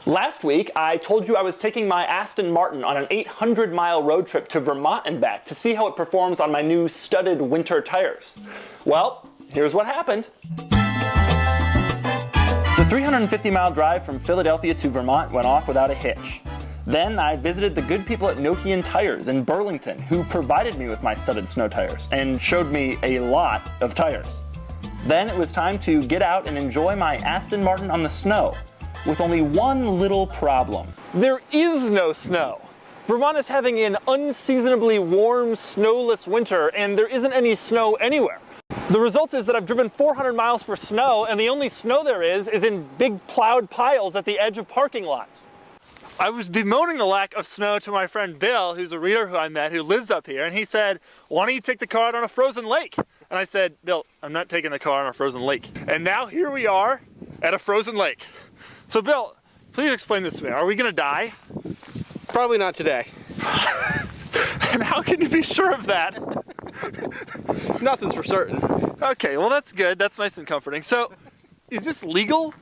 Last week, I told you I was taking my Aston Martin on an 800-mile road trip to Vermont and back to see how it performs on my new studded winter tires. Well, here's what happened. The 350-mile drive from Philadelphia to Vermont went off without a hitch. Then I visited the good people at Nokian Tires in Burlington, who provided me with my studded snow tires and showed me a lot of tires. Then it was time to get out and enjoy my Aston Martin on the snow, with only one little problem. There is no snow. Vermont is having an unseasonably warm, snowless winter, and there isn't any snow anywhere. The result is that I've driven 400 miles for snow, and the only snow there is in big plowed piles at the edge of parking lots. I was bemoaning the lack of snow to my friend Bill, who's a reader who I met, who lives up here, and he said, "Why don't you take the car out on a frozen lake?" And I said, "Bill, I'm not taking the car on a frozen lake." And now here we are at a frozen lake. So Bill, please explain this to me. Are we gonna die? Probably not today. And how can you be sure of that? Nothing's for certain. Okay, well that's good. That's nice and comforting. So, is this legal?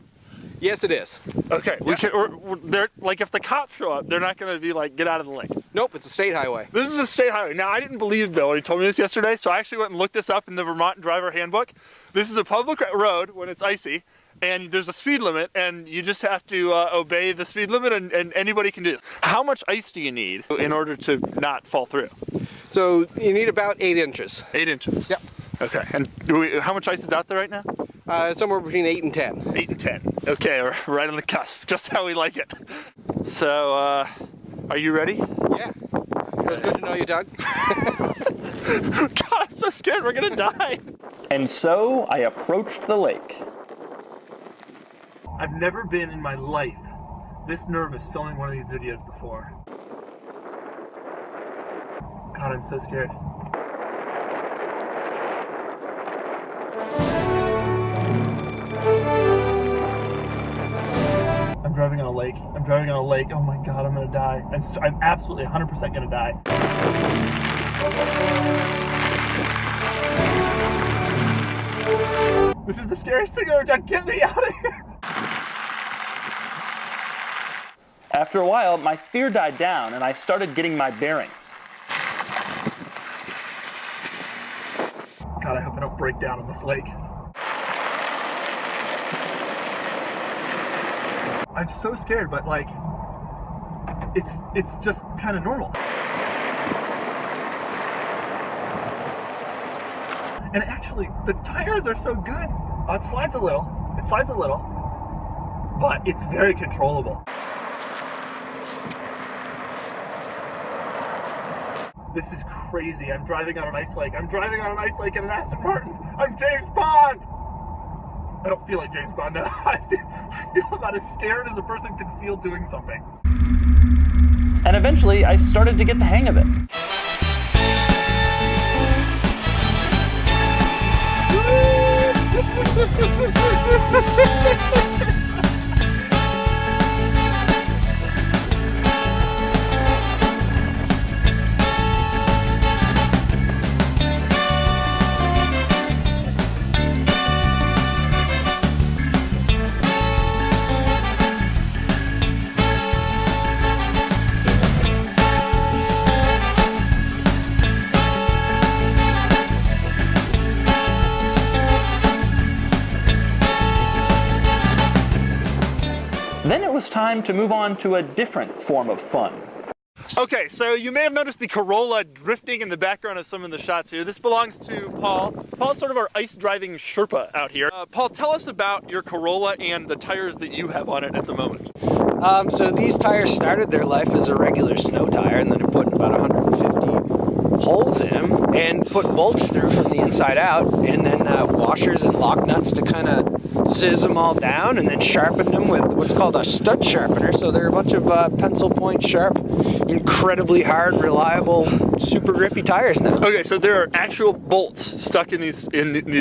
Yes, it is. Okay, like if the cops show up, they're not gonna be like, get out of the lake. Nope, it's a state highway. This is a state highway. Now, I didn't believe Bill when he told me this yesterday, so I actually went and looked this up in the Vermont Driver Handbook. This is a public road when it's icy, and there's a speed limit, and you just have to obey the speed limit, and anybody can do this. How much ice do you need in order to not fall through? So you need about 8 inches. 8 inches? Yep. Okay, and how much ice is out there right now? Somewhere between 8 and 10. 8 and 10. Okay, we're right on the cusp, just how we like it. So, are you ready? Yeah. It was good to know you, Doug. God, I'm so scared we're gonna die. And so I approached the lake. I've never been in my life this nervous filming one of these videos before. God, I'm so scared. I'm driving on a lake. I'm driving on a lake. Oh my God, I'm gonna die. I'm absolutely 100% gonna die. This is the scariest thing I've ever done. Get me out of here. After a while, my fear died down and I started getting my bearings. God, I hope I don't break down in this lake. I'm so scared, but like, it's just kind of normal. And actually, the tires are so good. It slides a little, but it's very controllable. This is crazy. I'm driving on an ice lake. I'm driving on an ice lake in an Aston Martin. I'm James Bond. I don't feel like James Bond, no. I feel about as scared as a person can feel doing something. And eventually, I started to get the hang of it. Then it was time to move on to a different form of fun. Okay, so you may have noticed the Corolla drifting in the background of some of the shots here. This belongs to Paul. Paul's sort of our ice driving Sherpa out here. Paul, tell us about your Corolla and the tires that you have on it at the moment. So these tires started their life as a regular snow tire, and then I put about 150 holes in them and put bolts through from the inside out, and then washers and lock nuts to kind of sizz them all down, and then sharpen them with what's called a stud sharpener. So they're a bunch of pencil point sharp, incredibly hard, reliable, super grippy tires now. Okay, so there are actual bolts stuck in these,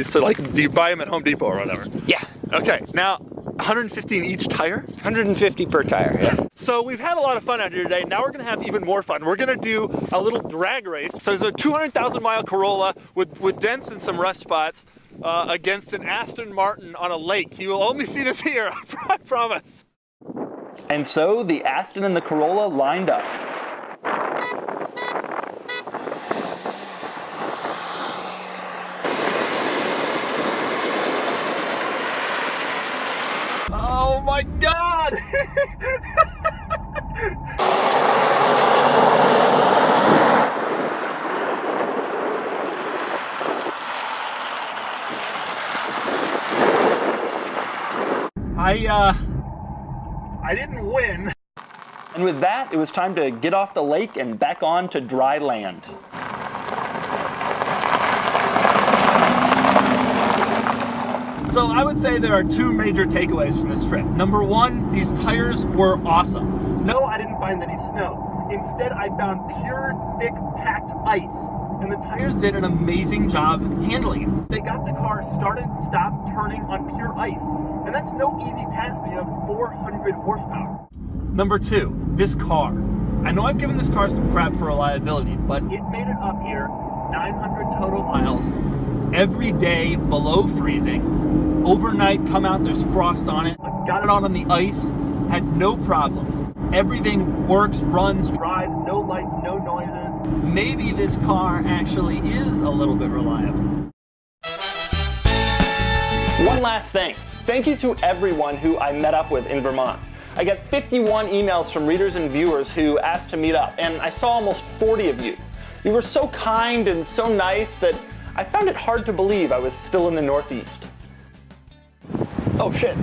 so like, do you buy them at Home Depot or whatever? Yeah. Okay, now 150 in each tire? 150 per tire, yeah. So we've had a lot of fun out here today. Now we're gonna have even more fun. We're gonna do a little drag race. So it's a 200,000 mile Corolla with dents and some rust spots against an Aston Martin on a lake. You will only see this here, I promise. And so the Aston and the Corolla lined up. Oh my God! I didn't win. And with that, it was time to get off the lake and back on to dry land. So I would say there are two major takeaways from this trip. Number one, these tires were awesome. No, I didn't find any snow. Instead, I found pure, thick, packed ice. And the tires did an amazing job handling it. They got the car started, stopped, turning on pure ice. And that's no easy task when you have 400 horsepower. Number two, this car. I know I've given this car some crap for reliability, but it made it up here, 900 total miles, every day below freezing. Overnight, come out, there's frost on it. I got it out on the ice, had no problems. Everything works, runs, drives, no lights, no noises. Maybe this car actually is a little bit reliable. One last thing. Thank you to everyone who I met up with in Vermont. I got 51 emails from readers and viewers who asked to meet up, and I saw almost 40 of you. You were so kind and so nice that I found it hard to believe I was still in the Northeast. Oh shit.